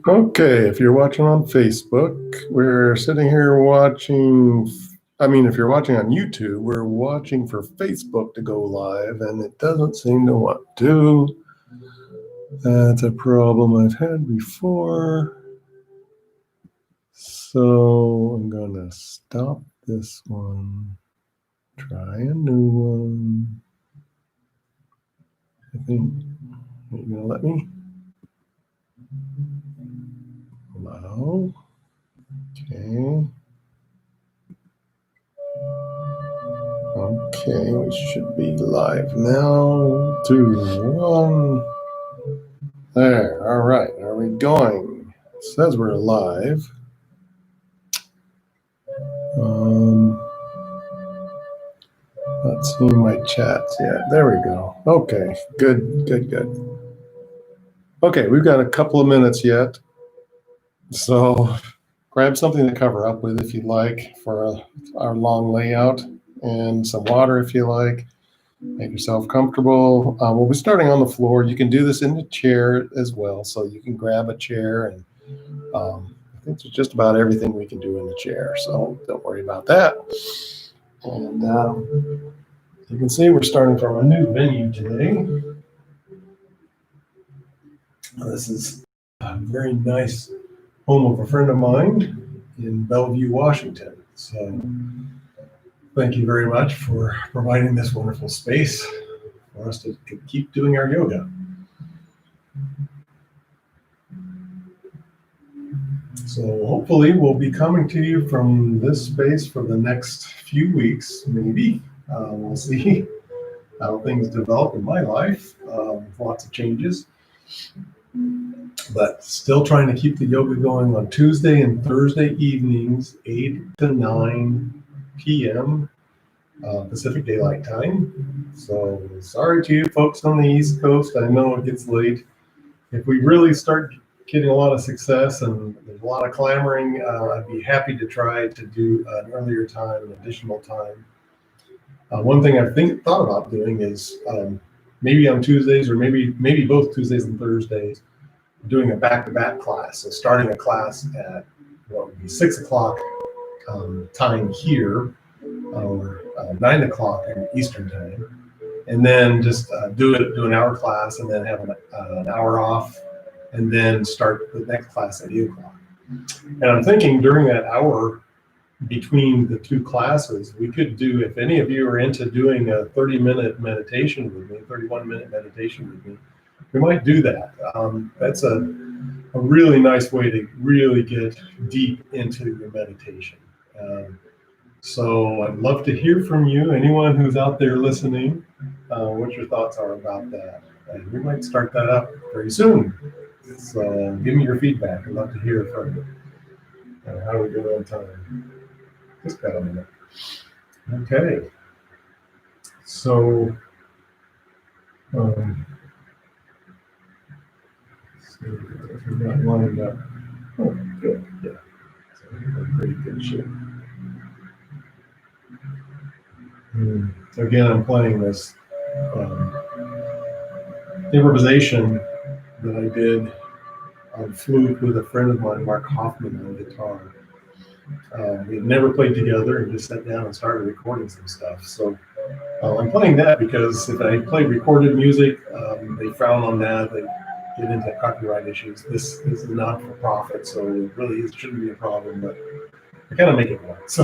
Okay, if you're watching on Facebook, we're sitting here watching. If you're watching on YouTube, we're watching for Facebook to go live, and it doesn't seem to want to. That's a problem I've had before. So I'm going to stop this one, try a new one. I think you're going to let me? Allow. Okay. Okay, we should be live now. 2, 1. There, all right. Are we going? It says we're live. Not seeing my chats yet. There we go. Okay, good. Okay, we've got a couple of minutes yet. So grab something to cover up with if you'd like for our long layout, and some water if you like. Make yourself comfortable. We'll be starting on the floor. You can do this in the chair as well. So you can grab a chair, and I think there's just about everything we can do in the chair. So don't worry about that. And you can see we're starting from a new venue today. This is a very nice home of a friend of mine in Bellevue, Washington. So thank you very much for providing this wonderful space for us to keep doing our yoga. So hopefully we'll be coming to you from this space for the next few weeks, maybe. We'll see how things develop in my life. Lots of changes. But still trying to keep the yoga going on Tuesday and Thursday evenings, 8 to 9 p.m. Pacific Daylight Time. So sorry to you folks on the East Coast. I know it gets late. If we really start getting a lot of success and there's a lot of clamoring, I'd be happy to try to do an earlier time, an additional time. One thing I've thought about doing is maybe on Tuesdays, or maybe both Tuesdays and Thursdays, doing a back-to-back class. So starting a class at what would be 6 o'clock time here, or 9 o'clock in Eastern time, and then just do an hour class, and then have an hour off, and then start the next class at 8 o'clock. And I'm thinking during that hour between the two classes, we could do, if any of you are into doing a 30-minute meditation with me, 31-minute meditation with me, we might do that. That's a really nice way to really get deep into your meditation. So I'd love to hear from you, anyone who's out there listening, what your thoughts are about that. And we might start that up very soon. So give me your feedback. I'd love to hear from you. How are we doing on time? Just got a minute. Okay. So, if you're not lined up, oh, good, yeah. So we're in pretty good shape. Again, I'm playing this improvisation that I did on flute with a friend of mine, Mark Hoffman, on guitar. We had never played together and just sat down and started recording some stuff. So I'm playing that because if I play recorded music, they frown on that. They get into copyright issues. This is not for profit, so it really shouldn't be a problem, but I kind of make it work. So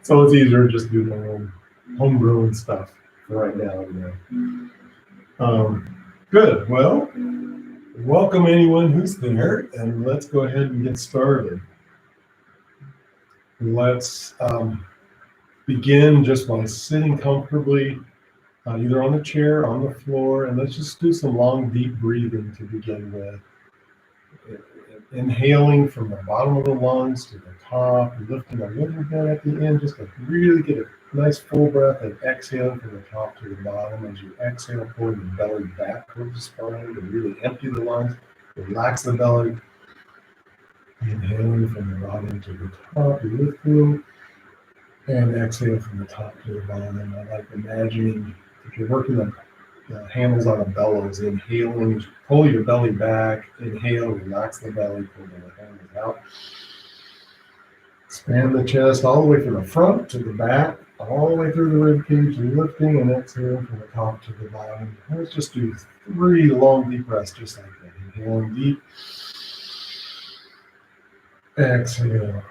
it's easier to just do my own homegrown stuff for right now. Good. Well, welcome anyone who's there, and let's go ahead and get started. Let's begin just by sitting comfortably, either on the chair, on the floor, and let's just do some long, deep breathing to begin with. inhaling from the bottom of the lungs to the top, lifting a little bit at the end, just to really get a nice full breath, and exhaling from the top to the bottom. As you exhale, pulling the belly back towards the spine to really empty the lungs, relax the belly. Inhaling from the bottom to the top, lifting, and exhale from the top to the bottom. I like imagining if you're working on the handles on a bellows, inhaling, pull your belly back, inhale, relax the belly, pull the handles out. Expand the chest all the way from the front to the back, all the way through the rib cage, lifting and exhaling from the top to the bottom. Let's just do 3 long, deep breaths, just like that. Inhaling deep, exhale.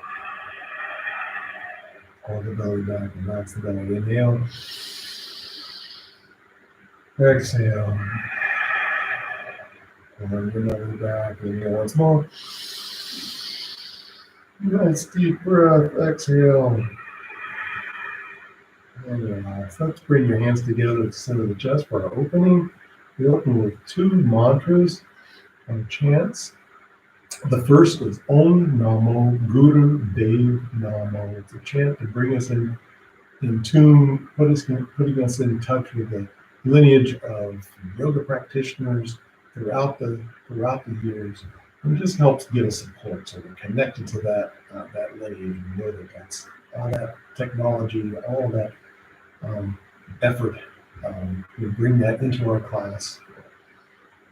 Pull the belly back, relax the belly. Inhale, exhale. Pull your belly back. Inhale once more. Nice deep breath. Exhale. And relax. Let's bring your hands together at the center of the chest for our opening. We open with 2 mantras and chants. The first is Om Namo Guru Dev Namo. It's a chant to bring us in tune, putting us in touch with the lineage of yoga practitioners throughout the years. And it just helps get us support, so we're connected to that lineage. We know that that's all that technology, all that effort. We bring that into our class.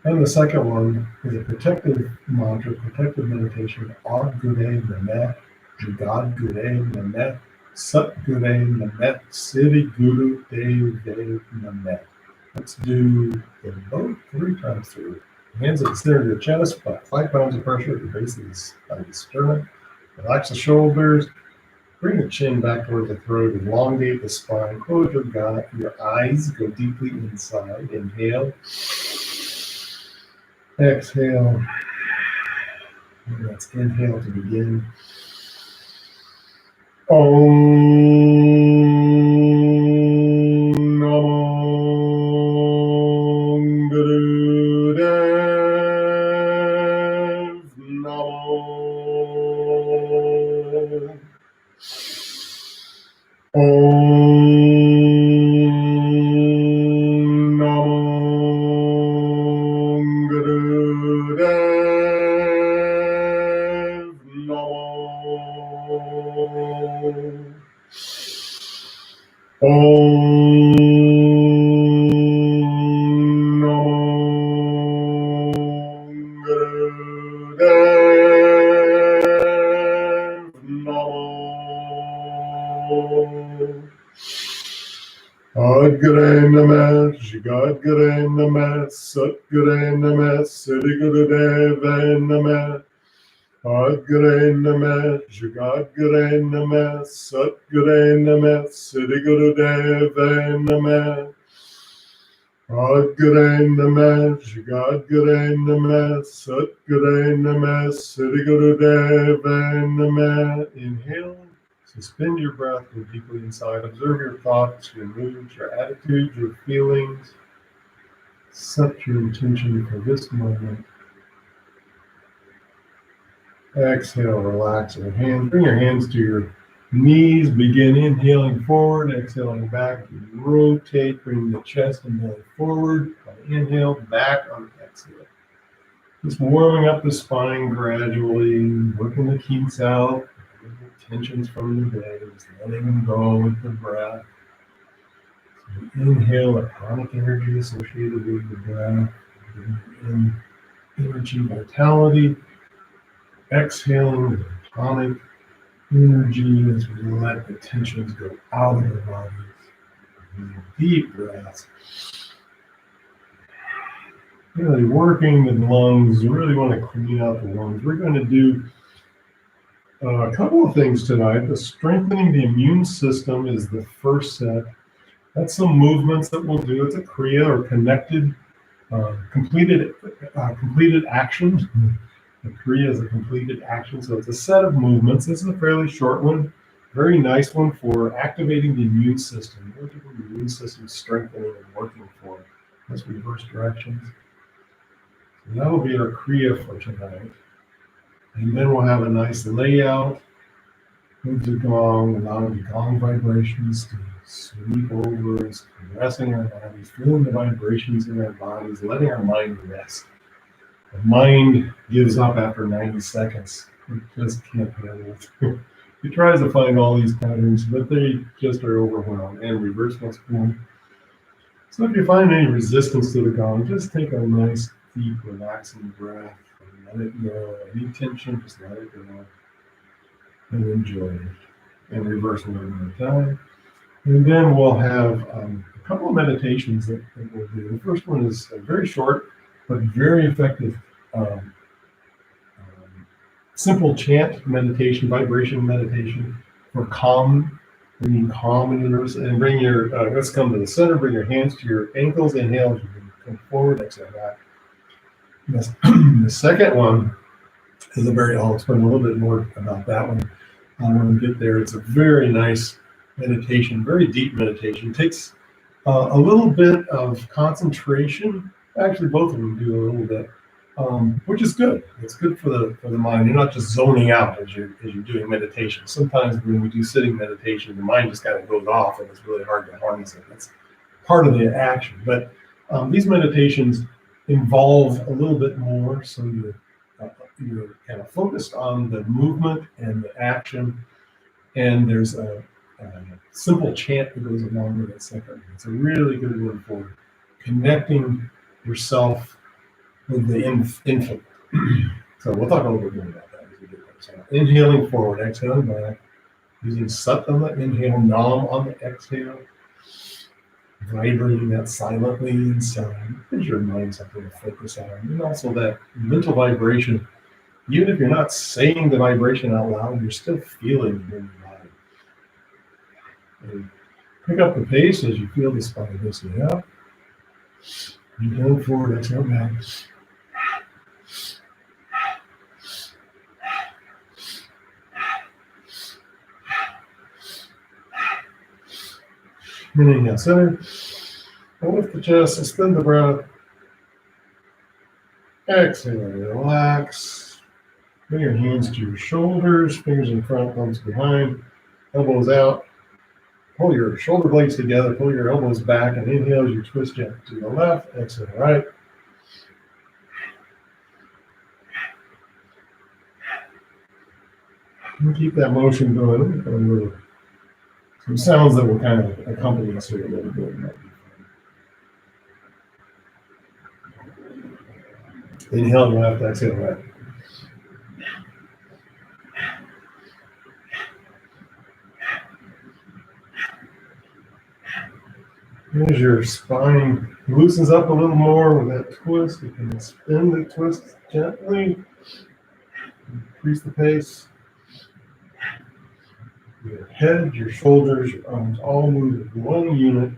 And the second one is a protective mantra, protective meditation. Ad Gure Namet, Jugad Gure Namet, Sat Gure Namet, Siddhi Guru Dev Dev Namet. Let's do them both 3 times through. Hands at the center of your chest, about 5 pounds of pressure at the base of the sternum. Relax the shoulders. Bring the chin back towards the throat. Elongate the spine. Close your eyes. Go deeply inside. Inhale. Exhale. And let's inhale to begin. Om Namo Guru Dev Namo. Om Namo Guru Dev Namo. Om Namo Guru Dev Namo. Ad Gure Namet, Jigad Gure Namet, Sat Gure Namet, Siddhi Guru Dev Namet. Ad Gure Namet, Jigad Gure Namet, Sat Gure Namet, Siddhi Guru Dev Namet. Ad Gure Namet, Jigad Gure Namet, Sat Gure Namet, Siddhi Guru Dev Namet. Inhale. Suspend your breath, go deeply inside. Observe your thoughts, your moods, your attitudes, your feelings. Set your intention for this moment. Exhale, relax your hands. Bring your hands to your knees. Begin inhaling forward, exhaling back. Rotate, bring the chest and belly forward. Inhale, back on exhale. Just warming up the spine gradually, working the kinks out. Tensions from the day, just letting them go with the breath. So inhale a chronic energy associated with the breath, in energy vitality. Exhaling the tonic energy as we let the tensions go out of the bodies. Deep breaths. Really working the lungs. You really want to clean out the lungs. We're going to do a couple of things tonight. The strengthening the immune system is the first set. That's some movements that we'll do. It's a Kriya or connected, completed action. The Kriya is a completed action, so it's a set of movements. This is a fairly short one, very nice one for activating the immune system. What the immune system strengthening and working for. Let's reverse directions. So that will be our Kriya for tonight. And then we'll have a nice layout with the gong, allowing the gong vibrations to sweep over us, caressing our bodies, feeling the vibrations in our bodies, letting our mind rest. The mind gives up after 90 seconds. It just can't handle it. It tries to find all these patterns, but they just are overwhelmed. And reverse what's cool. So if you find any resistance to the gong, just take a nice, deep, relaxing breath and let it go. Any tension, just let it go and enjoy it. And reverse one at a time. And then we'll have a couple of meditations that we'll do. The first one is very short, but very effective. Um, Simple chant meditation, vibration meditation for calm, bringing calm in the nervous, and bring your, let's come to the center, bring your hands to your ankles, inhale, you can come forward, exhale back. The second one is I'll explain a little bit more about that one when we get there. It's a very nice meditation, very deep meditation. It takes a little bit of concentration. Actually, both of them do a little bit. Which is good. It's good for the mind. You're not just zoning out as you're doing meditation. Sometimes when we do sitting meditation, the mind just kind of goes off, and it's really hard to harness it. That's part of the action. But these meditations involve a little bit more, so you're kind of focused on the movement and the action. And there's a simple chant that goes along with it. It's a really good one for connecting yourself with the infinite. So we'll talk a little bit more about that as we get there. So inhaling forward, exhaling back, using Sat on the inhale, Nam on the exhale, vibrating that silently inside. Gives your mind something to focus on. And also that mental vibration, even if you're not saying the vibration out loud, you're still feeling it in your body. And pick up the pace as you feel the spine loosening up. Inhaling forward, exhale back. Inhale, center. Lift the chest, suspend the breath. Exhale, relax. Bring your hands to your shoulders, fingers in front, thumbs behind, elbows out. Pull your shoulder blades together, pull your elbows back, and inhale as you twist gently to the left, exhale right. And keep that motion going. Some sounds that will kind of accompany us here a little bit. Inhale left, exhale right. As your spine loosens up a little more with that twist, you can spin the twist gently, increase the pace. Your head, your shoulders, your arms all move in one unit.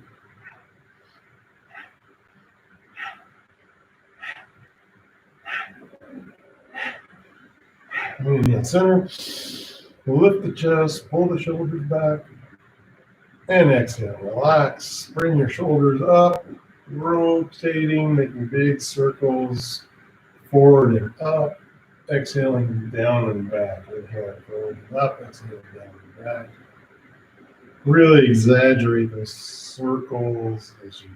Moving in center. Lift the chest, pull the shoulders back, and exhale. Relax. Bring your shoulders up, rotating, making big circles forward and up. Exhaling down and back. Inhale, forward and up. Exhale, down and back. Really exaggerate those circles as you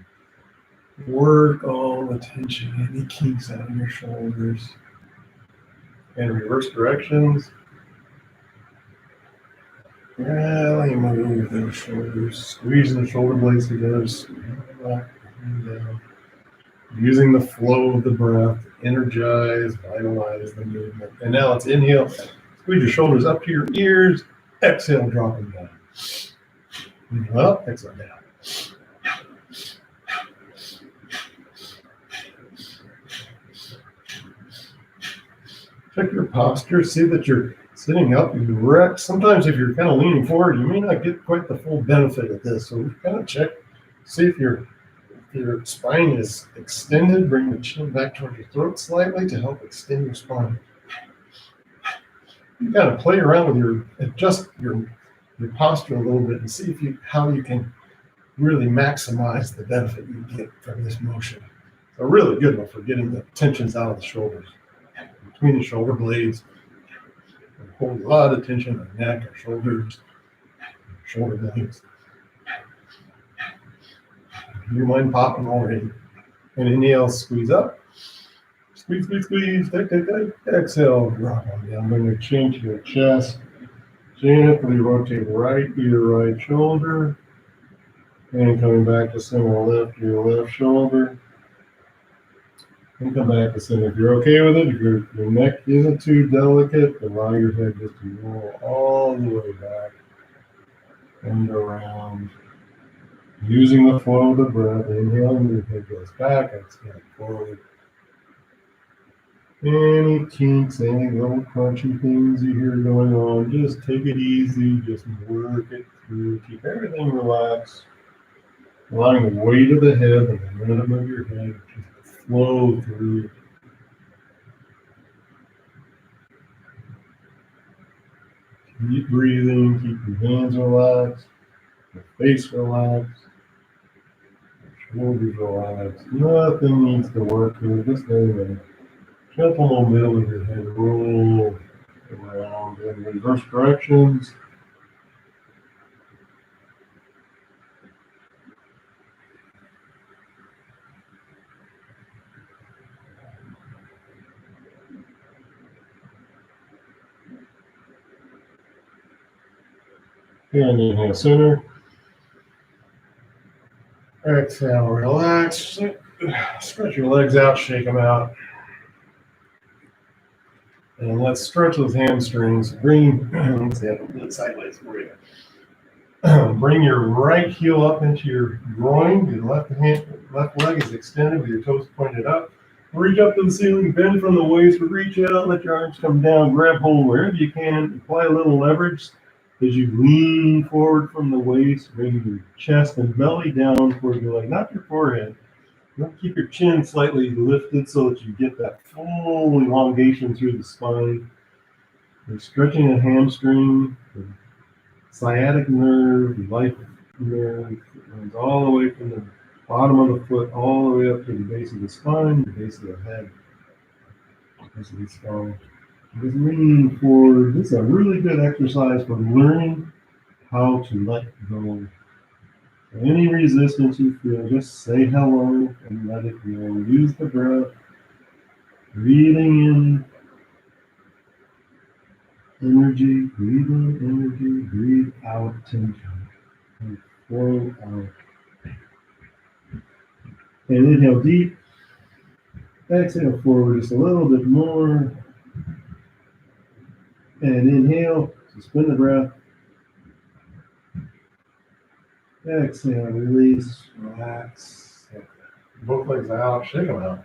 work all the tension, any kinks out of your shoulders. And reverse directions. Really move those shoulders, squeezing the shoulder blades together, back and down. Using the flow of the breath to energize, vitalize the movement. And now let's inhale, squeeze your shoulders up to your ears, exhale, drop them down. Inhale up, exhale down. Check your posture, see that you're sitting up erect. Sometimes if you're kind of leaning forward, you may not get quite the full benefit of this. So kind of check, see if your spine is extended. Bring the chin back towards your throat slightly to help extend your spine. You kind of play around with adjust your posture a little bit and see how you can really maximize the benefit you get from this motion. A really good one for getting the tensions out of the shoulders, between the shoulder blades, Hold a lot of tension on the neck, our shoulders, shoulder blades. Your mind popping already. And inhale, squeeze up. Squeeze, squeeze, squeeze. Tight, tight, tight. Exhale, drop on down. Bring your chin to your chest. Gently rotate your right shoulder. And coming back to center, lift your left shoulder. And come back to center. If you're okay with it, if your neck isn't too delicate, allow your head just to roll all the way back and around. Using the flow of the breath, inhaling, your head goes back, exhale forward. Any kinks, any little crunchy things you hear going on, just take it easy, just work it through, keep everything relaxed, allowing the weight of the head and the rhythm of your head just to flow through. Keep breathing, keep your hands relaxed, your face relaxed, your shoulders relaxed. Nothing needs to work here, just letting the gentle momentum of your head roll around in reverse directions. And inhale, center. Exhale, relax. Stretch your legs out, shake them out. And let's stretch those hamstrings. Let's see, I'll do it sideways for you. Bring your right heel up into your groin. Your left leg is extended with your toes pointed up. Reach up to the ceiling, bend from the waist, reach out, let your arms come down, grab hold wherever you can, apply a little leverage as you lean forward from the waist, bring your chest and belly down toward your leg, not your forehead. You want to keep your chin slightly lifted so that you get that full elongation through the spine. You're stretching a hamstring, the sciatic nerve, the life nerve, it runs all the way from the bottom of the foot all the way up to the base of the spine, the base of the head, the base of the skull. Just lean forward. This is a really good exercise for learning how to let go. Any resistance you feel, just say hello and let it go. Use the breath, breathing in energy, breathe in energy, breathe out tension, and flow out. And inhale deep, exhale forward just a little bit more. And inhale, suspend the breath. Exhale, release, relax. Both legs out, shake them out.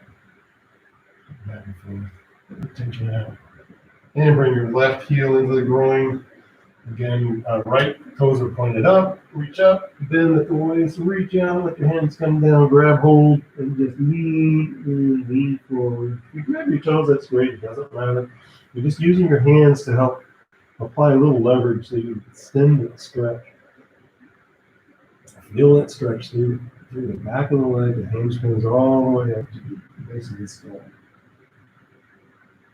Back and forth. Get the tension out. And bring your left heel into the groin. Again, right toes are pointed up. Reach up, bend at the waist, reach out, let your hands come down, grab hold, and just lean forward. If you grab your toes, that's great. It doesn't matter. You're just using your hands to help apply a little leverage so you extend that stretch. Feel that stretch through the back of the leg, the hamstrings all the way up to the base of the skull.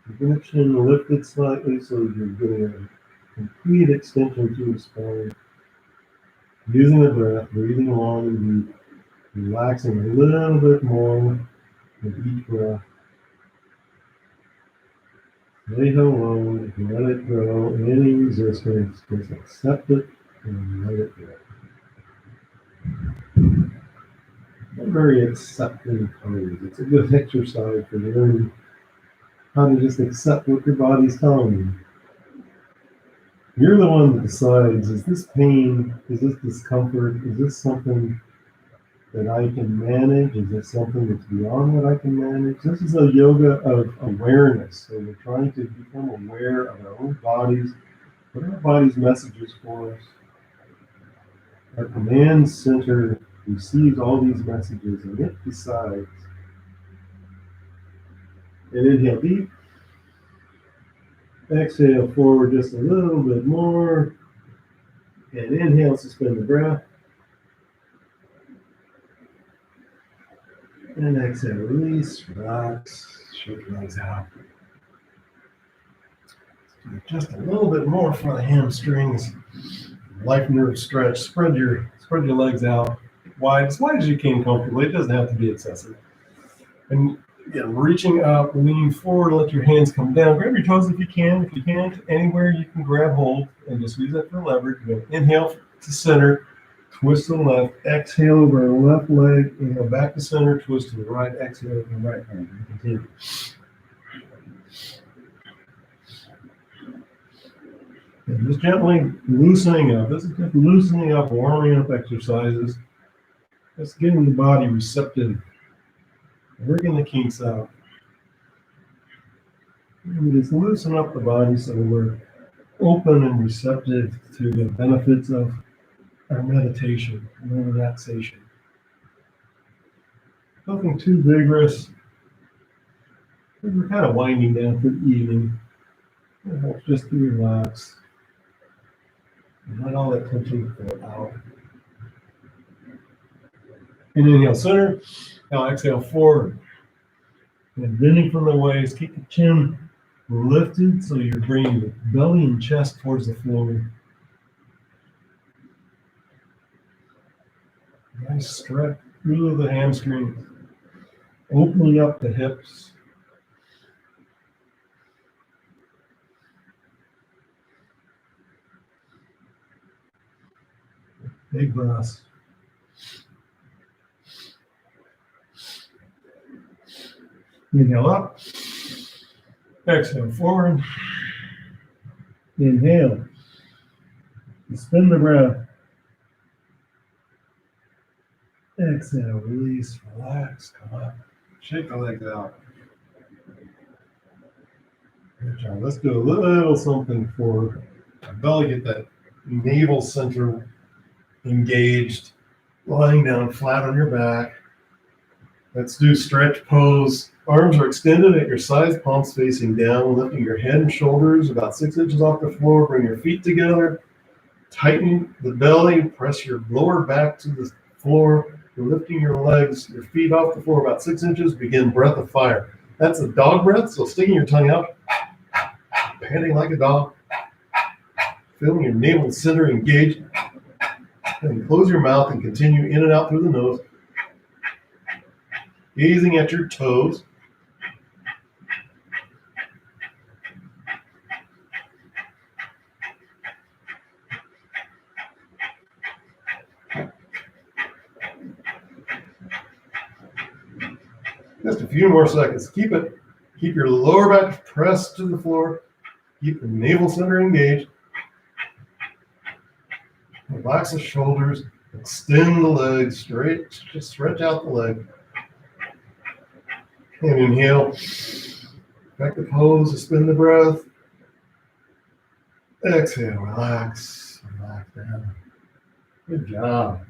Keep the chin lifted slightly so you're getting a complete extension through the spine. Using the breath, breathing long and deep, relaxing a little bit more with each breath. Say hello, let it go. Any resistance, just accept it and let it go. A very accepting pose. It's a good exercise for learning how to just accept what your body's telling you. You're the one that decides, is this pain, is this discomfort, is this something that I can manage? Is this something that's beyond what I can manage? This is a yoga of awareness. So we're trying to become aware of our own bodies, what our body's messages for us. Our command center receives all these messages and it decides. And inhale deep. Exhale forward just a little bit more. And inhale, suspend the breath. And exhale, release, relax, shake your legs out. Do just a little bit more for the hamstrings. Life nerve stretch. Spread your legs out wide, as wide as you can comfortably. It doesn't have to be excessive. And again, reaching up, lean forward, let your hands come down. Grab your toes if you can. If you can't, anywhere you can grab hold and just use that for leverage. Inhale to center, twist to the left, exhale over the left leg, inhale back to center, twist to the right, exhale over the right hand. And continue. And just gently loosening up. This is just loosening up, warming up exercises. Just getting the body receptive. Working the kinks out. And just loosen up the body so we're open and receptive to the benefits of our meditation and relaxation. Nothing too vigorous. We're kind of winding down for the evening. It helps just to relax and let all that tension go out. And inhale center. Now exhale forward. And bending from the waist, keep the chin lifted so you're bringing the belly and chest towards the floor. Nice stretch through the hamstrings, opening up the hips. Big breaths. Inhale up. Exhale forward. Inhale. Spin the breath. Exhale, release, relax, come up. Shake the legs out. Good job. Let's do a little something for our belly. Get that navel center engaged. Lying down flat on your back. Let's do stretch pose. Arms are extended at your sides, palms facing down, lifting your head and shoulders about 6 inches off the floor. Bring your feet together. Tighten the belly. Press your lower back to the floor. You're lifting your legs, your feet off the floor about 6 inches. Begin breath of fire. That's a dog breath, so sticking your tongue out, panting like a dog, feeling your navel center engaged. And close your mouth and continue in and out through the nose. Gazing at your toes. Just a few more seconds. Keep your lower back pressed to the floor. Keep the navel center engaged. Relax the shoulders. Extend the legs straight. Just stretch out the leg. And inhale. Back to pose. Spin the breath. Exhale. Relax. Relax down. Good job.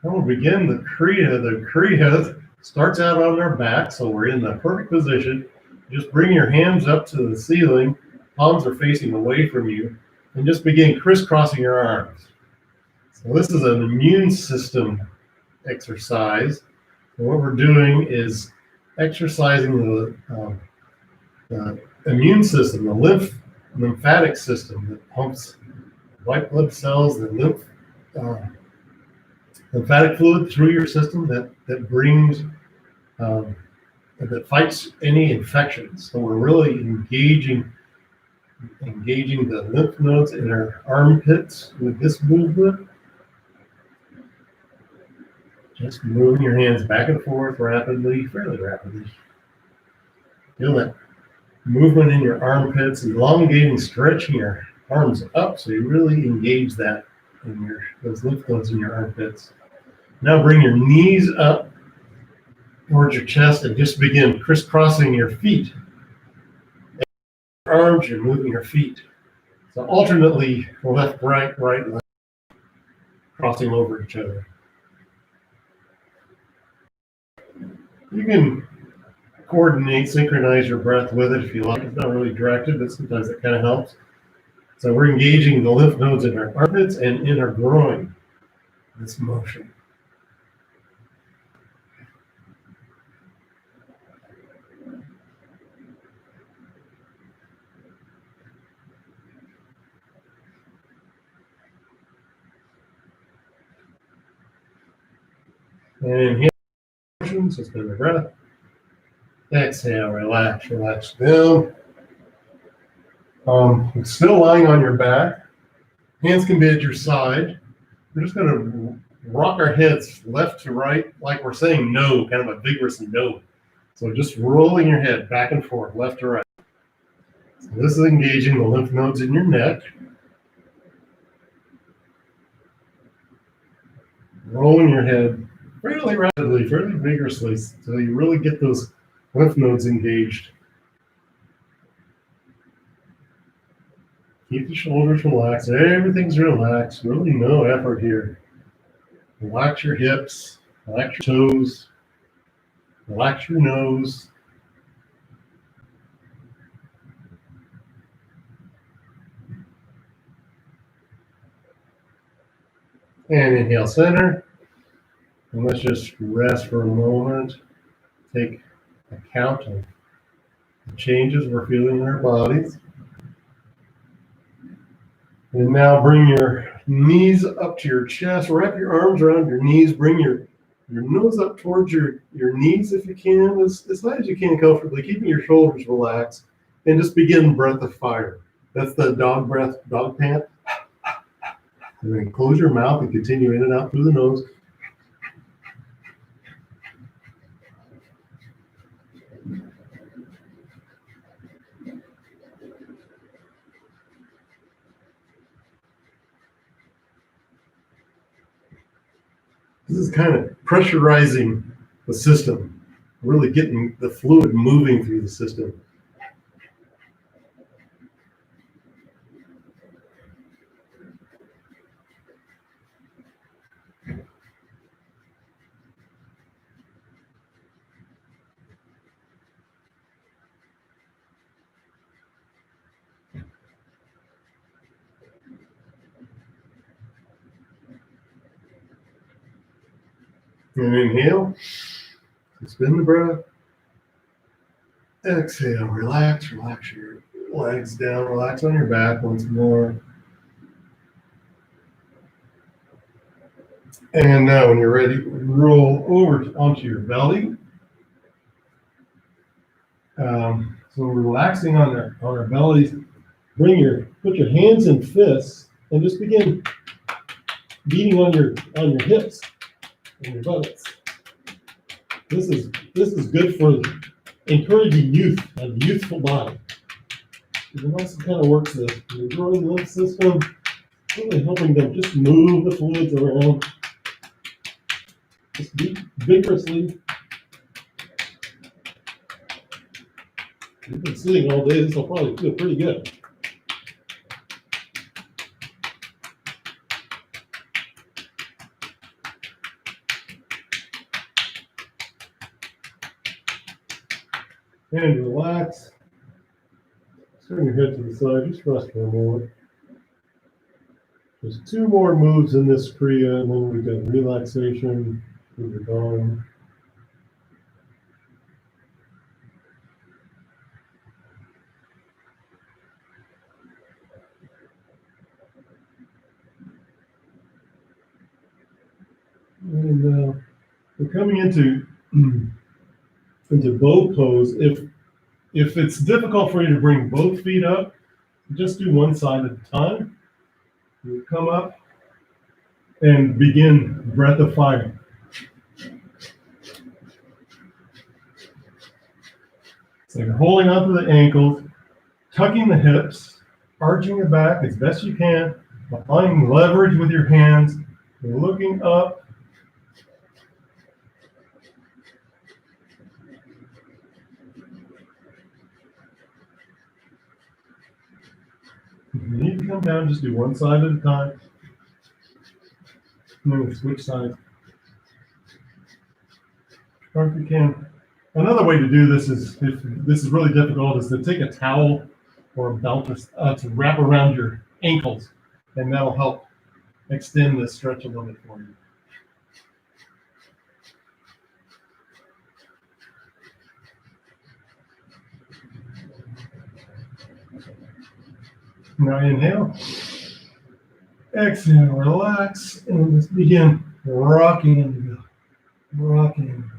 Then we'll begin the Kriya. The Kriya starts out on our back, so we're in the perfect position. Just bring your hands up to the ceiling. Palms are facing away from you. And just begin crisscrossing your arms. So this is an immune system exercise. And what we're doing is exercising the immune system, the lymphatic system that pumps white blood cells, the lymphatic fluid through your system that brings that fights any infections. So we're really engaging the lymph nodes in our armpits with this movement. Just moving your hands back and forth rapidly, fairly rapidly. Feel that movement in your armpits, elongating, stretching your arms up so you really engage that in those lymph nodes in your armpits. Now bring your knees up towards your chest and just begin crisscrossing your feet. Arms, you're moving your feet. So alternately, left, right, left, crossing over each other. You can coordinate, synchronize your breath with it if you like. It's not really directed, but sometimes it kind of helps. So we're engaging the lymph nodes in our armpits and in our groin. This motion. And inhale, suspend the breath. Exhale, relax, relax down. Still lying on your back. Hands can be at your side. We're just going to rock our heads left to right like we're saying no, kind of a vigorous no. So just rolling your head back and forth, left to right. So this is engaging the lymph nodes in your neck. Rolling your head fairly rapidly, fairly vigorously, so you really get those lymph nodes engaged. Keep the shoulders relaxed. Everything's relaxed. Really no effort here. Relax your hips. Relax your toes. Relax your nose. And inhale center. And let's just rest for a moment. Take account of the changes we're feeling in our bodies. And now bring your knees up to your chest. Wrap your arms around your knees. Bring your nose up towards your knees if you can, as high as you can comfortably, keeping your shoulders relaxed. And just begin breath of fire. That's the dog breath, dog pant. And then close your mouth and continue in and out through the nose. This is kind of pressurizing the system, really getting the fluid moving through the system. And inhale, suspend the breath. Exhale, relax, relax your legs down, relax on your back once more. And now when you're ready, roll over onto your belly. So we're relaxing on our bellies. Put your hands in fists and just begin beating on your hips and your buttocks. This is good for encouraging youth and the youthful body. It also kind of works the growing lymph system, really helping them just move the fluids around. Just beat vigorously. You've been sitting all day, this will probably feel pretty good. And relax. Turn your head to the side, just rest for a moment. There's 2 more moves in this Kriya, and then we've got relaxation through the gong. And we're coming into bow pose. If it's difficult for you to bring both feet up, just do one side at a time. You come up and begin breath of fire. So you're holding onto the ankles, tucking the hips, arching your back as best you can, applying leverage with your hands, looking up. If you need to come down, just do one side at a time. And then switch sides. Or if you can. Another way to do this is, if this is really difficult, is to take a towel or a belt to wrap around your ankles, and that'll help extend this stretch a little bit for you. Now inhale, exhale, relax, and let's begin rocking into the rocking.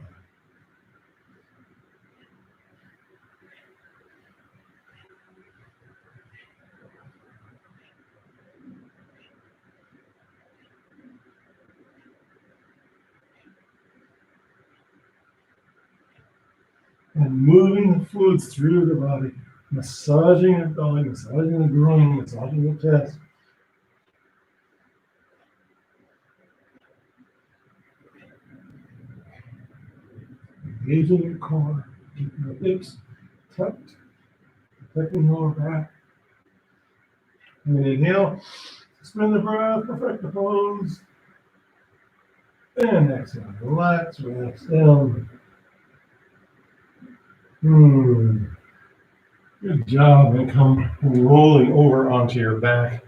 And moving the fluids through the body, massaging the belly, massaging the groin, massaging the chest. Engaging your core, keeping your hips tucked, protecting your lower back. And then inhale, suspend the breath, perfect the pose. And exhale, relax, relax down. Good job. And come rolling over onto your back.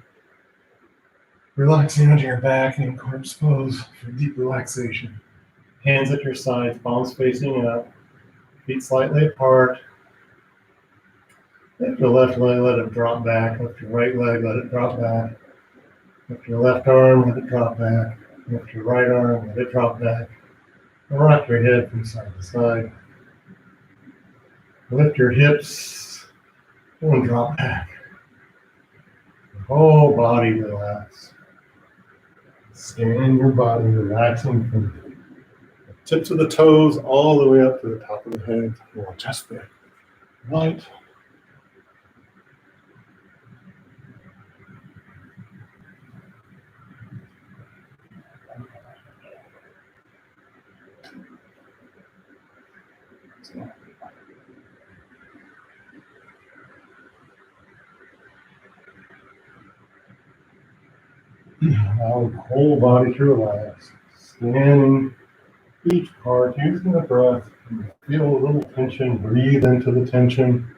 Relaxing onto your back in corpse pose for deep relaxation. Hands at your sides, palms facing up, feet slightly apart. Lift your left leg, let it drop back. Lift your right leg, let it drop back. Lift your left arm, let it drop back. Lift your right arm, let it drop back. And rock your head from side to side. Lift your hips and drop back. The whole body relax. Scan your body, relaxing from the tips of the toes all the way up to the top of the head. Or just the right. Allow the whole body to relax. Scanning each part, using the breath. Feel a little tension, breathe into the tension.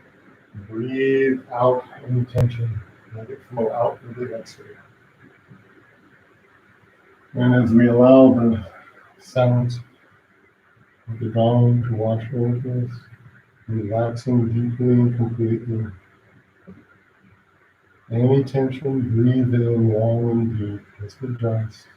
Breathe out any tension. Let it flow out through the exhale. And as we allow the sounds of the gong to wash over us, relaxing deeply and completely. Any tension, breathe in long and deep. Just adjust.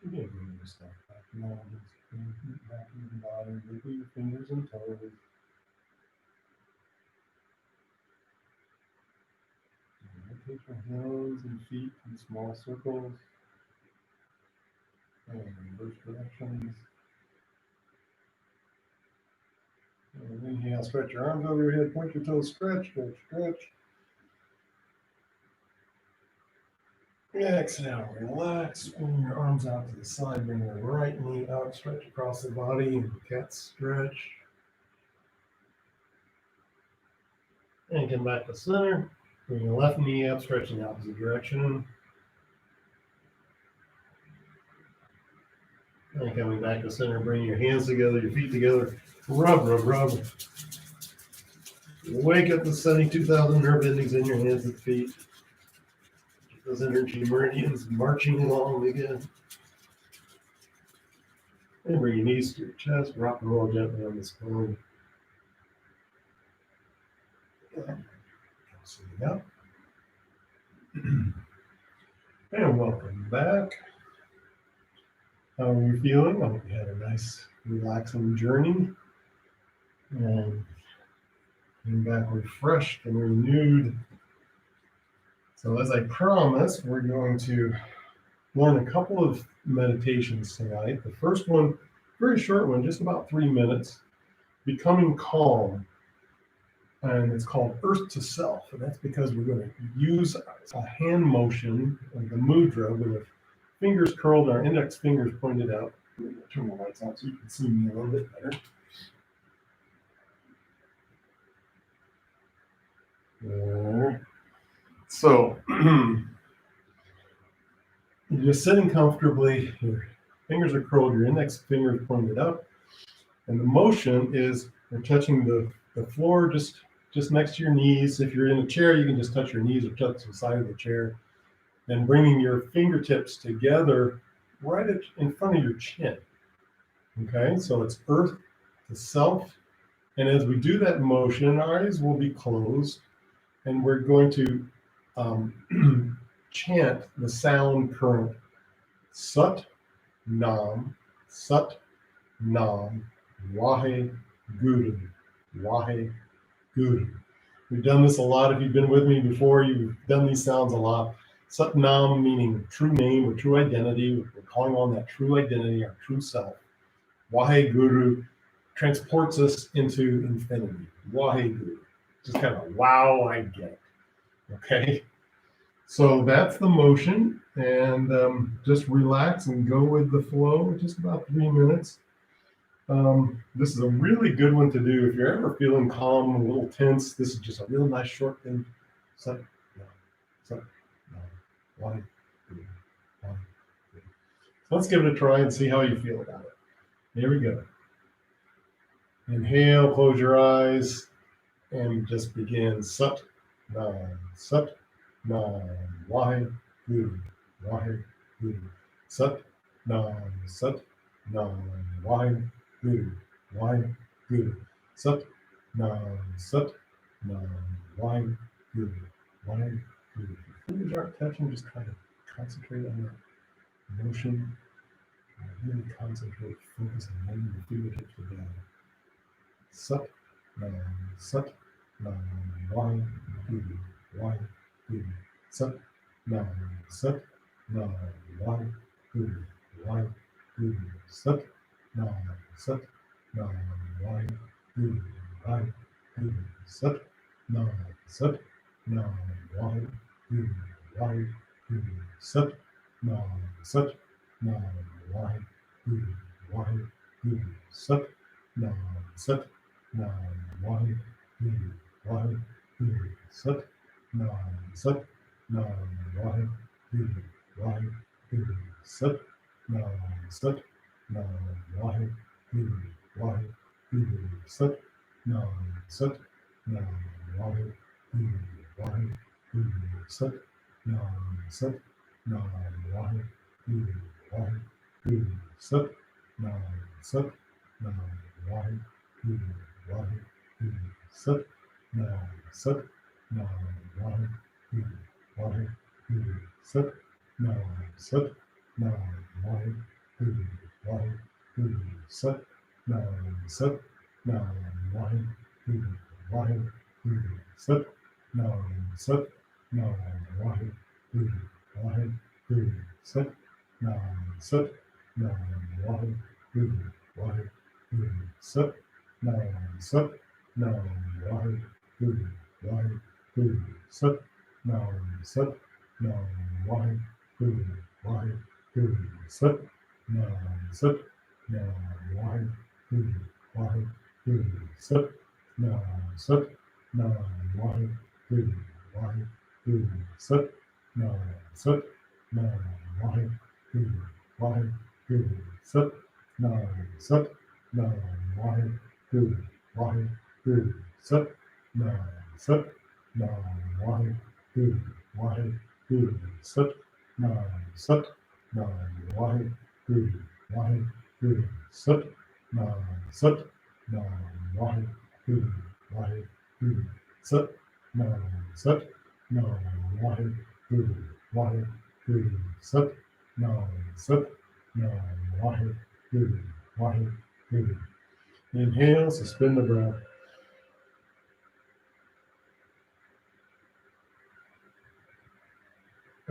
Again, bring yourself back now. Just bring it back into the body. Wiggle your fingers and toes. Rotate your hands and feet in small circles and reverse directions. And inhale, stretch your arms over your head, point your toes, stretch, stretch, stretch. Exhale, relax, swing your arms out to the side, bring your right knee up, stretch across the body, cat stretch. And come back to center, bring your left knee up, stretch in the opposite direction. And coming back to center, bring your hands together, your feet together, rub, rub, rub. Wake up the 72,000 nerve endings in your hands and feet. Get those energy meridians marching along again. And bring your knees to your chest, rock and roll gently on the spine. Sitting up. And welcome back. How are you feeling? I hope you had a nice, relaxing journey. And came back refreshed and renewed. So as I promised, we're going to learn a couple of meditations tonight. The first one, very short one, just about 3 minutes, becoming calm. And it's called Earth to Self. And that's because we're going to use a hand motion, like the mudra, with our fingers curled, our index fingers pointed out. I'm going to turn the lights on so you can see me a little bit better. There. So, you're just sitting comfortably, your fingers are curled, your index finger is pointed up, and the motion is you're touching the floor just next to your knees. If you're in a chair, you can just touch your knees or touch the side of the chair, and bringing your fingertips together right in front of your chin. Okay, so it's Earth to Self, and as we do that motion, our eyes will be closed, and we're going to chant the sound current Sat Nam, Sat Nam, Wahe Guru, Wahe Guru. We've done this a lot. If you've been with me before, you've done these sounds a lot. Sat Nam meaning true name or true identity. We're calling on that true identity, our true self. Wahe Guru transports us into infinity. Wahe Guru. Just kind of wow, I get it. Okay. So that's the motion, and just relax and go with the flow. Just about 3 minutes. This is a really good one to do if you're ever feeling calm, a little tense. This is just a real nice short thing. Sat, no, sat, no, one, two, one, two. So let's give it a try and see how you feel about it. Here we go. Inhale, close your eyes, and just begin. Sat, Nam, Wahe Guru, Wahe Guru. Sat, Nam, Wahe Guru, Wahe Guru. Sat, Nam, Wahe Guru, Wahe Guru. Fingers aren't touching, just kind of concentrate on that motion. Really concentrate, focus on holding the fingertips together. Sat, Nam, Wahe Guru, Wahe Guru. Sat, Nam, Wahe Guru, Wahe Guru. Sat, Nam, Wahe Guru, Wahe Guru. Sat, Nam, Wahe Guru, Wahe Guru. Sat, Nam, Wahe Guru, Wahe Guru. Sat, Nam, Wahe Guru, Wahe Guru. Sat, Nam, Wahe Guru, Wahe Guru. Sat, Nam, Wahe Guru, Wahe Guru. Sat, Nam, Wahe Guru, Wahe Guru. Sat, Nam, Wahe Guru, Wahe Guru. Sat, Nam, Wahe Guru, Wahe Guru. Sat, Nam, Wahe Guru, Wahe Guru. Sat, Nam, Wahe Sat Nam Sat Nam Waheguru Waheguru Sat Nam Sat Nam Waheguru Waheguru Sat Nam Sat Nam Waheguru Waheguru Sat Nam Sat Nam Waheguru Waheguru Sat Nam Sat Nam Waheguru Waheguru Sat Nam Sat Nam Waheguru Waheguru Sat Nam Sat Nam Waheguru Waheguru Sat Nam Sat Nam Waheguru Waheguru Sat Nam Sat Nam Waheguru Waheguru Sat Nam Sat Nam Waheguru Waheguru Sat Nam Sat Nam Waheguru Waheguru Sat Nam Sat Nam Waheguru Waheguru Sat Nam Sat Nam Waheguru Waheguru Sat Nam Sat Nam Waheguru Waheguru. Inhale, suspend the breath.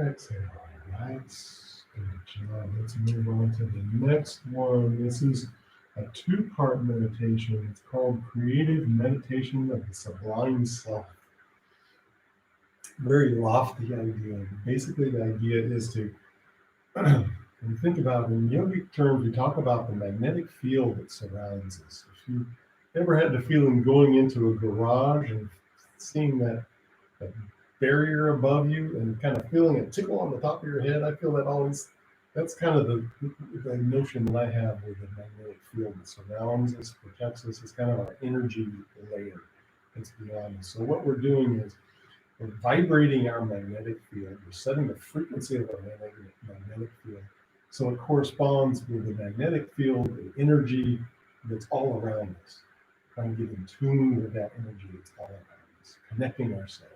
Exhale, relax. Good job. Let's move on to the next one. This is a two-part meditation. It's called Creative Meditation of the Sublime Self. Very lofty idea. Basically, the idea is to, when you think about it, in yogic terms, we talk about the magnetic field that surrounds us. If you ever had the feeling going into a garage and seeing that barrier above you and kind of feeling it tickle on the top of your head, I feel that always, that's kind of the notion that I have with the magnetic field that surrounds us, protects us. It's kind of our energy layer that's beyond us. So what we're doing is we're vibrating our magnetic field. We're setting the frequency of our magnetic field so it corresponds with the magnetic field, the energy that's all around us. Trying to get in tune with that energy that's all around us, connecting ourselves.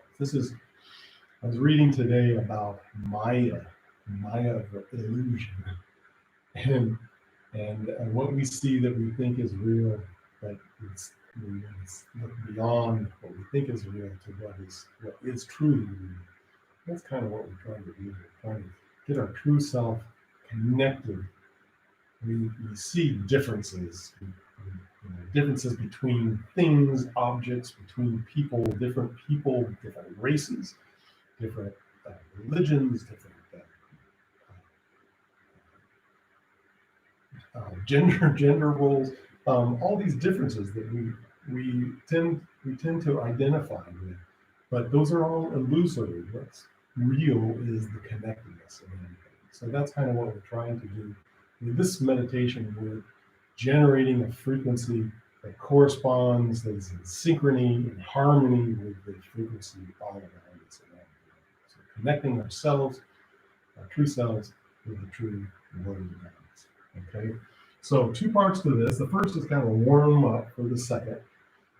I was reading today about Maya the illusion, and what we see that we think is real, but we look beyond what we think is real to what is truly real. That's kind of what we're trying to do. We're trying to get our true self connected. We see differences, differences between things, objects, between people, different races, different religions, different gender roles, all these differences that we tend to identify with, but those are all illusory. What's real is the connectedness of everything. So that's kind of what we're trying to do with this meditation. We're generating a frequency that corresponds, that is in synchrony, in harmony with the frequency all around us. So connecting ourselves, our true selves, with the true world around us. Okay, so two parts to this. The first is kind of a warm up for the second,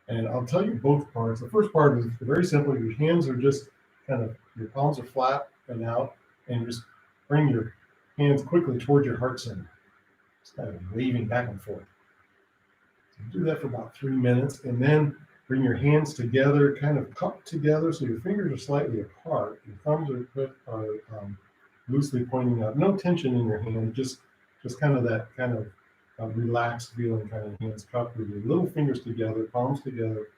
and I'll tell you both parts. The first part is very simple. Your hands are just kind of, your palms are flat and out, and just bring your hands quickly towards your heart center. Just kind of waving back and forth. So do that for about 3 minutes, and then bring your hands together, kind of cupped together, so your fingers are slightly apart. Your thumbs are loosely pointing up. No tension in your hand, just kind of that kind of relaxed feeling, kind of hands cupped with your little fingers together, palms together,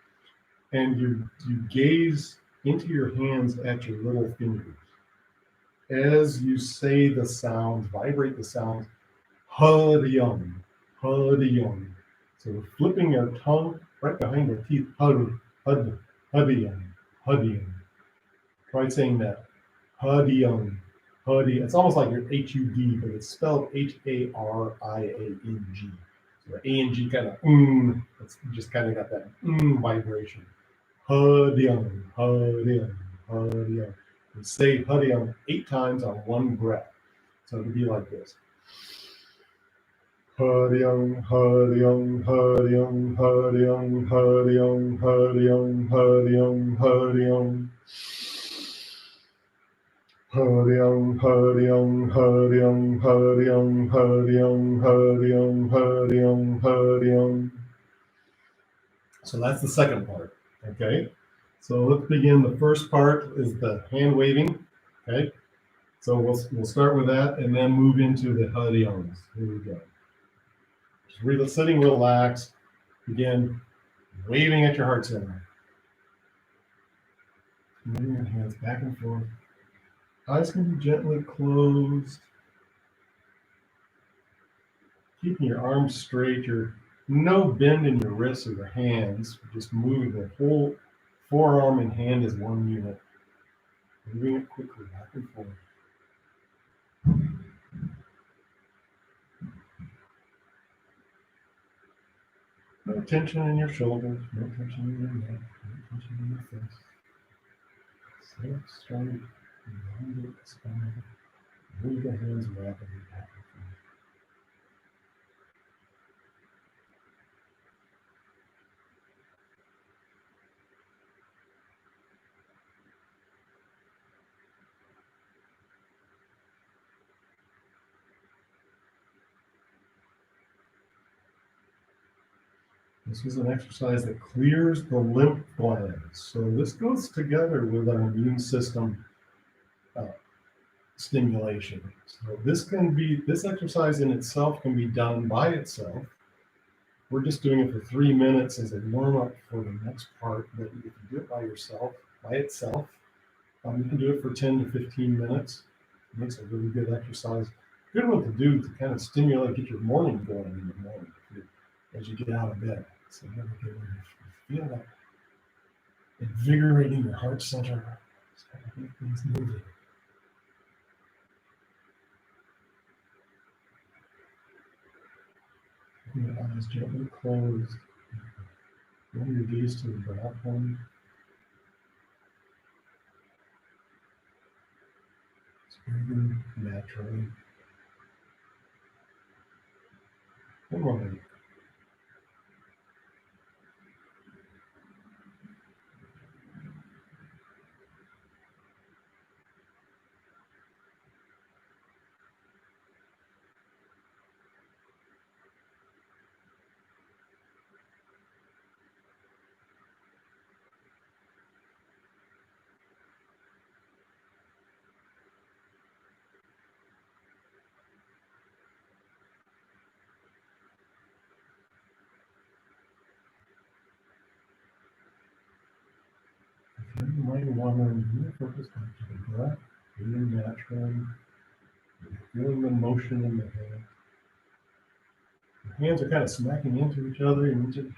and you gaze into your hands at your little fingers. As you say the sounds, vibrate the sounds, Harium, Harium. So we're flipping our tongue right behind our teeth, Harium, Harium. Try saying that, Harium. It's almost like your H-U-D, but it's spelled H-A-R-I-A-N-G. So the A-N-G kind of, it's just kind of got that vibration. Harium, Harium, Harium. We say Harium 8 times on one breath. So it'll be like this. Harium, Harium, Harium, Harium, Harium, Harium, Harium, Harium. Harium, Harium, Harium, Harium, Harium, Harium, Harium, Harium. So that's the second part, okay? So let's begin. The first part is the hand waving, okay? So we'll start with that and then move into the Hariums. Here we go. Just sitting relaxed. Begin waving at your heart center. Moving your hands back and forth. Eyes can be gently closed. Keeping your arms straight. No bend in your wrists or your hands. Just moving the whole forearm and hand as one unit. Moving it quickly back and forth. No tension in your shoulders, no tension in your neck, no tension in your face. Sit up straight, elongate the spine, move the hands rapidly back and forth. This is an exercise that clears the lymph glands. So this goes together with our immune system stimulation. So this exercise in itself can be done by itself. We're just doing it for 3 minutes as a warm-up for the next part. But if you do it by itself, you can do it for 10 to 15 minutes. It makes a really good exercise. Good one to do to kind of stimulate, get your morning going in the morning as you get out of bed. So you feel that invigorating your heart center. Just kind of get things moving. Your eyes gently closed. Bring your gaze to the brow bone. Just breathing naturally. One more minute. If you mind wandering, you focus back to the breath, breathing naturally, feeling the motion in the hand. Your hands are kind of smacking into each other, and you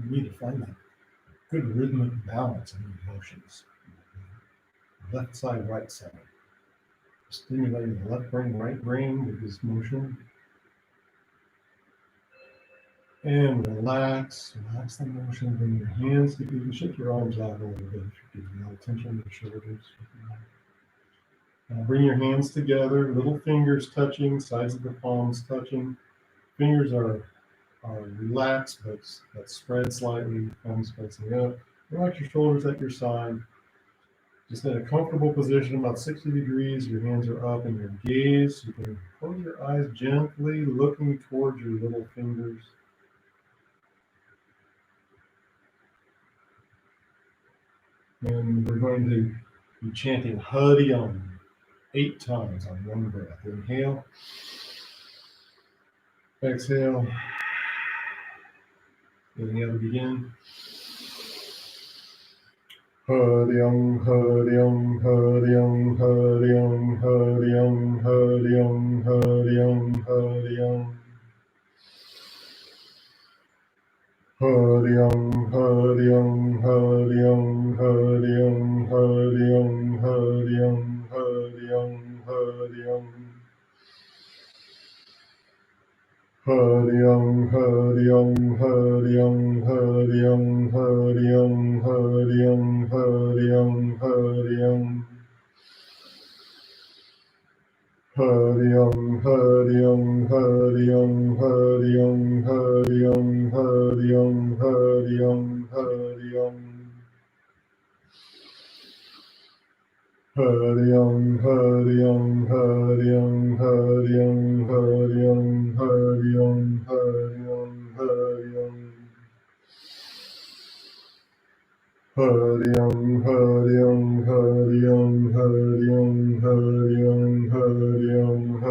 need to find that good rhythmic balance in your motions. Left side, right side. Stimulating the left brain, right brain with this motion. And relax the motion. Bring your hands, you can shake your arms out a little bit if you're getting a little tension in your shoulders. Now bring your hands together, little fingers touching, sides of the palms touching. Fingers are relaxed but spread slightly, palms facing up. Relax your shoulders at your side. Just in a comfortable position, about 60 degrees. Your hands are up and your gaze. You can close your eyes gently, looking towards your little fingers. And we're going to be chanting Hari Om 8 times on one breath. Inhale. Exhale. Inhale to begin. Hari Om, Hari Om, Hari Om, Hari Om, Hari Om, Hari Om, Hari Om, Hari Om. Hari Om, Hari Om, Hari Om, Hari Om, Hari Om, Hari Om, Hari Om, Hari Om. Hari Om, Hari Om, Hari Om, Hari Om, Hari Om, Hari Om, Hari Om, Hari Om. Hari Om, Hari Om, Hari Om, Hari Om, Hari Om, Hari Om, Hari Om, Hari Om. Hari Om, Hari Om, Hari Om, Hari Om, Hari Om, Hari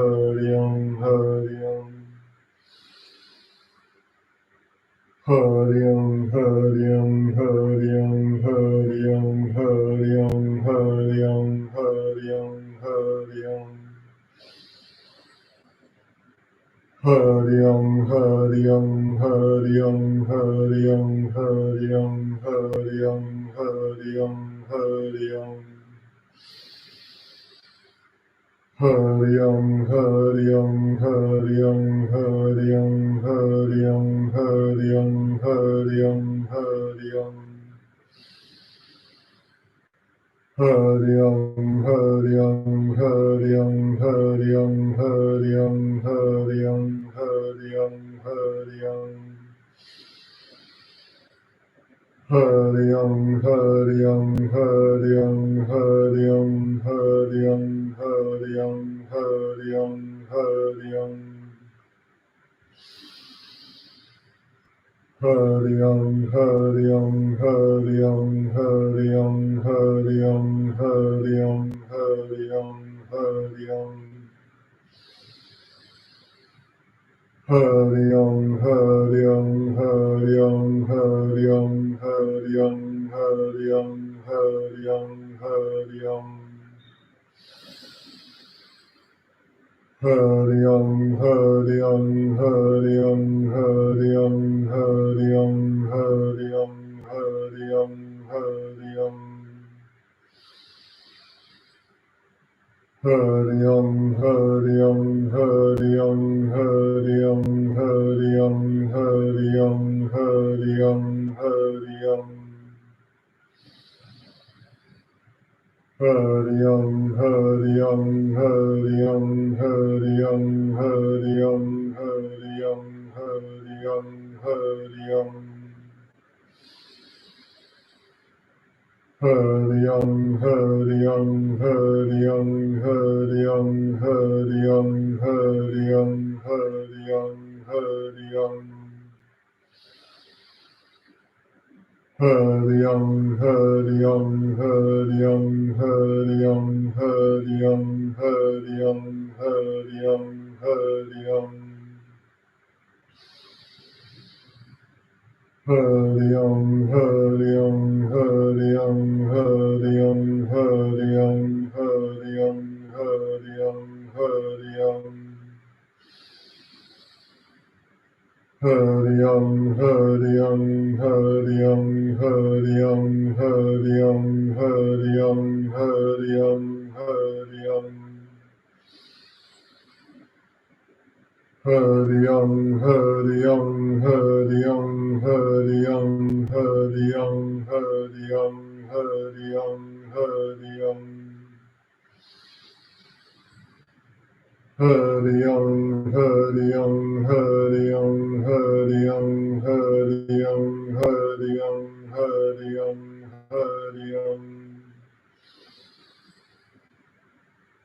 Hari Om, Hari Om. Hari Om, Hari Om, Hari Om, Hari Om, Hari Om, Hari Om, Hari Om, Hari Om. Hari Om, Hari Om, Hari Om, Hari Om, Hari Om, Hari Om, Hari Om, Hari Om. Hari Om, Hari Om, Hari Om, Hari Om, Hari Om, Hari Om, Hari Om, Hari Om. Hari Om, Hari Om, Hari Om, Hari Om, Hari Om, Hari Om, Hari Om, Hari Om. Hari Om, Hari Om, Hari Om, Hari Om, Hari Om, Hari Om, Hari Om, Hari Om. Hari Om, Hari Om, Hari Om, Hari Om, Hari Om, Hari Om, Hari Om, Hari Om. Hari Om, Hari Om, Hari Om, Hari Om, Hari Om, Hari Om, Hari Om, Hari Om. Hari Om, Hari Om, Hari Om, Hari Om, Hari Om, Hari Om, Hari Om, Hari Om. Hari Om, Hari Om, Hari Om, Hari Om, Hari Om, Hari Om, Hari Om, Hari Om. Hari Om, Hari Om, Hari Om, Hari Om, Hari Om, Hari Om, Hari Om, Hari Om. Hari Om, Hari Om, Hari Om, Hari Om, Hari Om, Hari Om, Hari Om, Hari Om. Hari Om, Hari Om, Hari Om, Hari Om, Hari Om, Hari Om, Hari Om, Hari Om. Hari Om, Hari Om, Hari Om, Hari Om, Hari Om, Hari Om, Hari Om, Hari Om. Hari Om, Hari Om, Hari Om, Hari Om, Hari Om, Hari Om, Hari Om, Hari Om. Hari Om, Hari Om, Hari Om, Hari Om, Hari Om, Hari Om, Hari Om, Hari Om. Hari Om, Hari Om, Hari Om, Hari Om, Hari Om, Hari Om, Hari Om, Hari Om. Hari Om, Hari Om, Hari Om, Hari Om, Hari Om, Hari Om, Hari Om, Hari Om.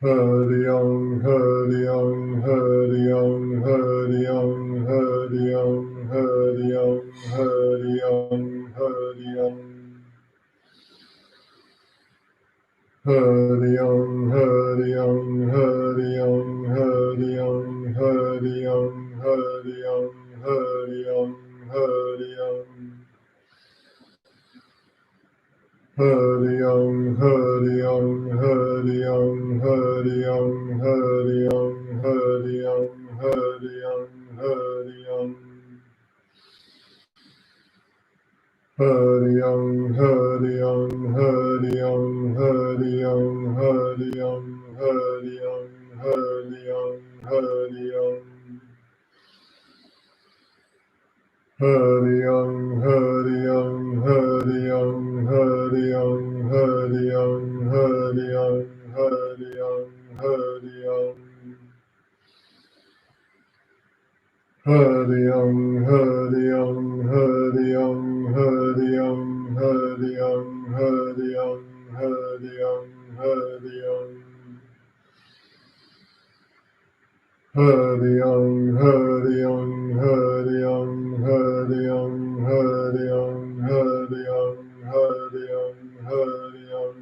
Hari Om, Hari Om, Hari Om, Hari Om, Hari Om, Hari Om, Hari Om, Hari Om. Hari Om, Hari Om, Hari Om, Hari Om, Hari Om, Hari Om, Hari Om, Hari Om. Hari Om, Hari Om, Hari Om, Hari Om, Hari Om, Hari Om, Hari Om, Hari Om. Hari Om, Hari Om, Hari Om, Hari Om, Hari Om, Hari Om, Hari Om, Hari Om. Hari Om, Hari Om, Hari Om, Hari Om, Hari Om, Hari Om, Hari Om, Hari Om. Hari Om, Hari Om, Hari Om, Hari Om, Hari Om, Hari Om, Hari Om, Hari Om.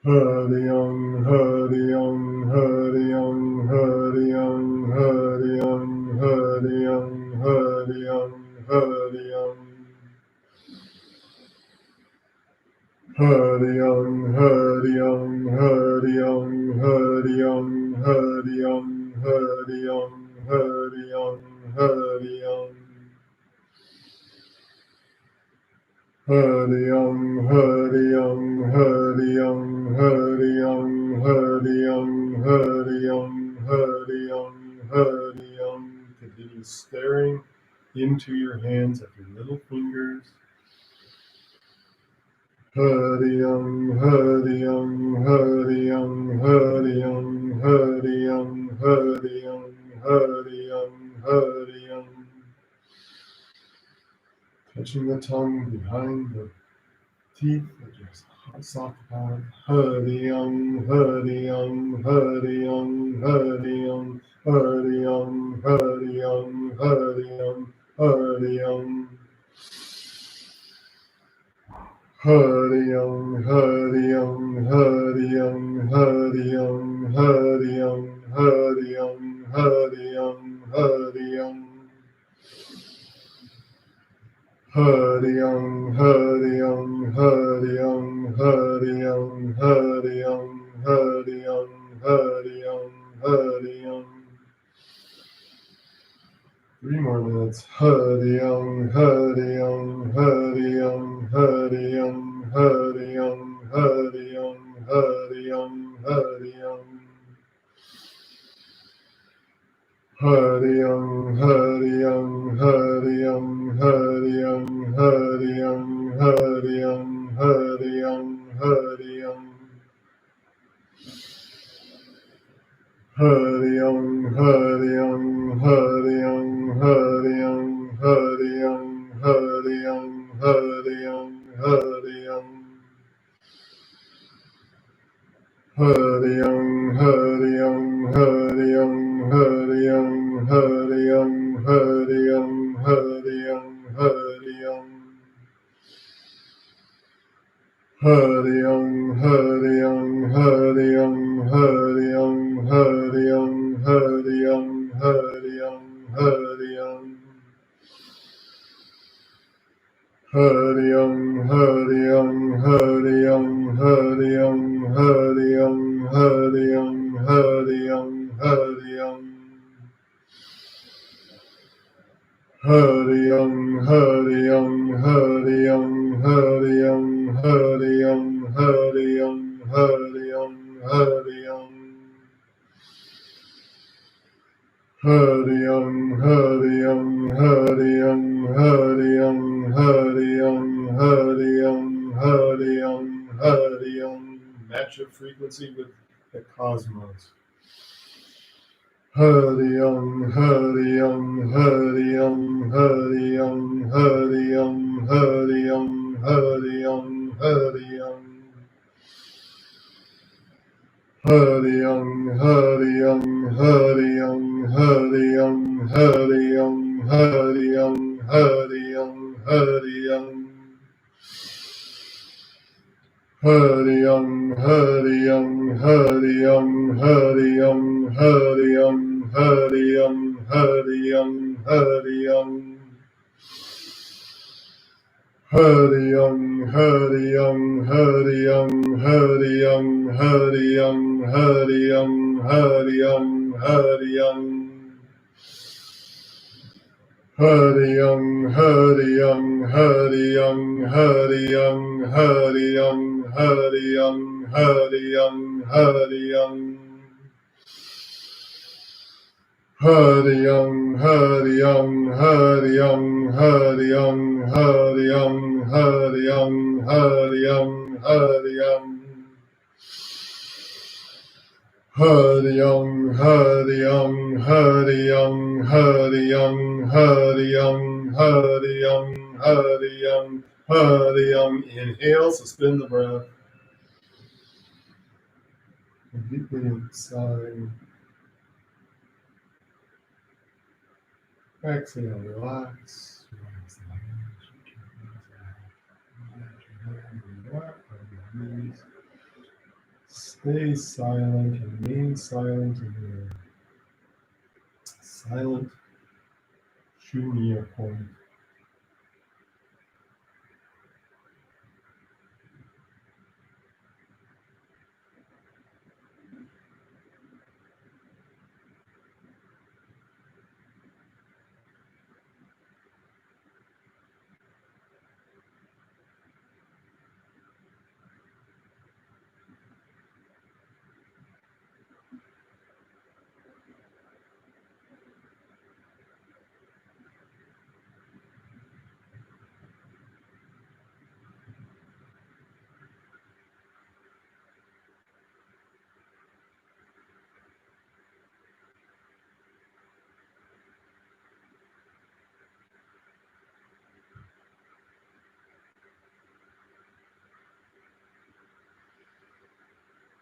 Hari Om, Hari Om, Hari Om, Hari Om, Hari Om, Hari Om, Hari Om, Hari Om. Hari Om, Hari Om, Hari Om, Hari Om, Hari Om, Hari Om, Hari Om, Hari Om. Hari Om, Hari Om, Hari Om, Hari Om, Hari Om, Hari Om, Hari Om, Hari Om. Continue staring into your hands at your little fingers. Hari Om, Hari Om, Hari Om, Hari Om, Hari Om, Hari Om, Hari Om, Hari Om. Touching the tongue behind the teeth that just soft part. Hari Om, Hari Om, Hari Om, Hari Om, Hari Om, Hari Om, Hari Om, Hari Om. Hari Om, Hari Om, Hari Om, Hari Om, Hari Om, Hari Om, Hari Om, Hari Om. Hari Om, Hari Om, Hari Om, Hari Om, Hari Om, Hari Om, Hari Om, Hari Om. 3 more minutes. Hari Om, Hari Om, Hari Om, Hari Om, Hari Om, Hari Om, Hari Om, Hari Om. Hari Om, Hari Om, Hari Om, Hari Om, Hari Om, Hari Om, Hari Om, Hari Om. Hari Om, Hari Om, Hari Om, Hari Om, Hari Om, Hari Om, Hari Om, Hari Om. Hari Om, Hari Om, Hari Om, Hari Om, Hari Om, Hari Om, Hari Om, Hari Om. Hari Om, Hari Om, Hari Om, Hari Om, Hari Om, Hari Om, Hari Om, Hari Om. Hari Om, Hari Om, Hari Om, Hari Om, Hari Om, Hari Om, Hari Om, Hari Om. Hari Om, Hari Om, Hari Om, Hari Om, Hari Om, Hari Om, Hari Om, Hari Om. Hari Om, Hari Om, Hari Om, Hari Om, Hari Om, Hari Om, Hari Om, Hari Om. Match your frequency with the cosmos. Hari Om, Hari Om, Hari Om, Hari Om, Hari Om, Hari Om, Hari Om, Hari Om. Hari Om, Hari Om, Hari Om, Hari Om, Hari Om, Hari Om, Hari Om, Hari Om. Hari Om, Hari Om, Hari Om, Hari Om, Hari Om, Hari Om, Hari Om, Hari Om. Hari Om, Hari Om, Hari Om, Hari Om, Hari Om, Hari Om, Hari Om, Hari Om. Hari Om, Hari Om, Hari Om, Hari Om, Hari Om, Hari Om, Hari Om, Hari Om. Hari Om, Hari Om, Hari Om, Hari Om, Hari Om, Hari Om, Hari Om, Hari Om. Hari Om, Hari Om, Hari Om, Hari Om, Hari Om, Hari Om, Hari Om, Hari Om. Inhale, suspend the breath. And deeply inside. Exhale, relax. Relax the hands, your knees, Stay silent and remain silent in your silent shunya point.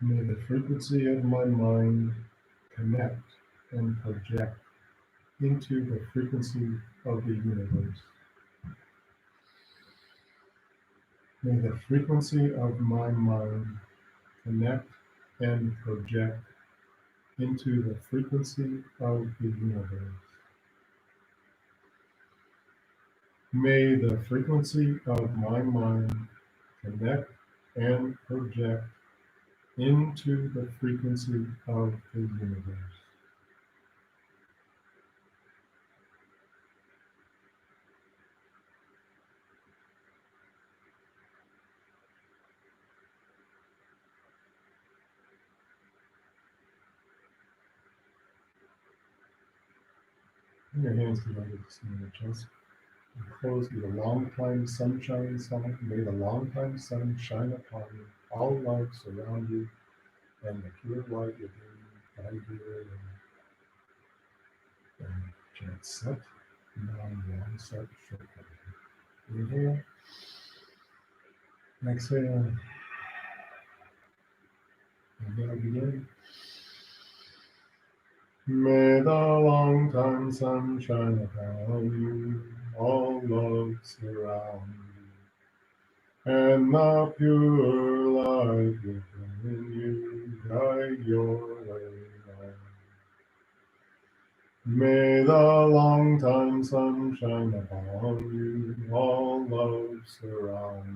May the frequency of my mind connect and project into the frequency of the universe. May the frequency of my mind connect and project into the frequency of the universe. May the frequency of my mind connect and project into the frequency of the universe. Bring your hands together in your chest. And close with a long time sunshine song. May the long time sun shine upon you. All light surround you, and the pure light within you guide you. And chant set, non-long set, short. Inhale, exhale, and now begin. May the long time sun shine upon you, all love surround you, and the pure light within you guide your way on. May the long time sun shine upon you, all love surround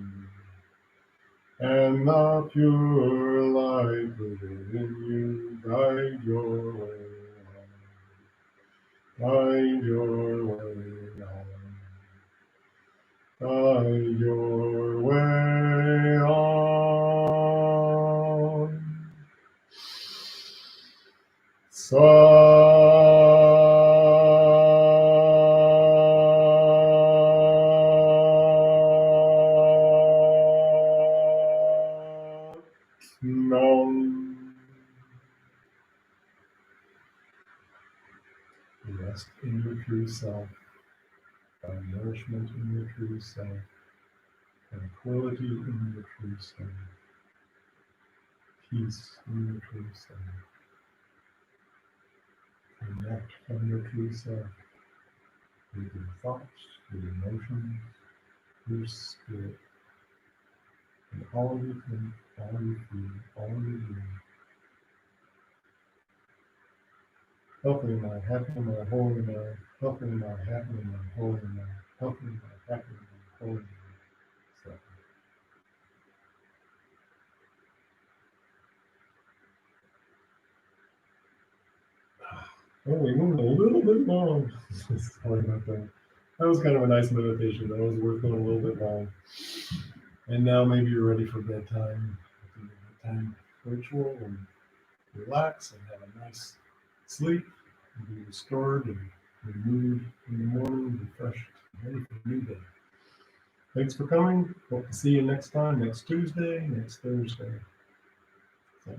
you, and the pure light within you guide your way on. Guide your way on. Guide your way on. Rest in your true self, find nourishment in your true self, tranquility in your true self, peace in your true self. Connect from your true self with your thoughts, your emotions, your spirit, and all you think, all you feel, all you do. Healthy am I, happy am I, whole am I, healthy am I, happy am I, whole am I, healthy am I, happy am I, whole am I. So, oh, we moved a little bit long. Sorry about that. That was kind of a nice meditation. That was worth going a little bit long. And now maybe you're ready for bedtime. Do your bedtime ritual and relax and have a nice sleep and be restored and renewed in the morning, refreshed, ready for a new day. Thanks for coming. Hope to see you next time, next Tuesday, next Thursday. So,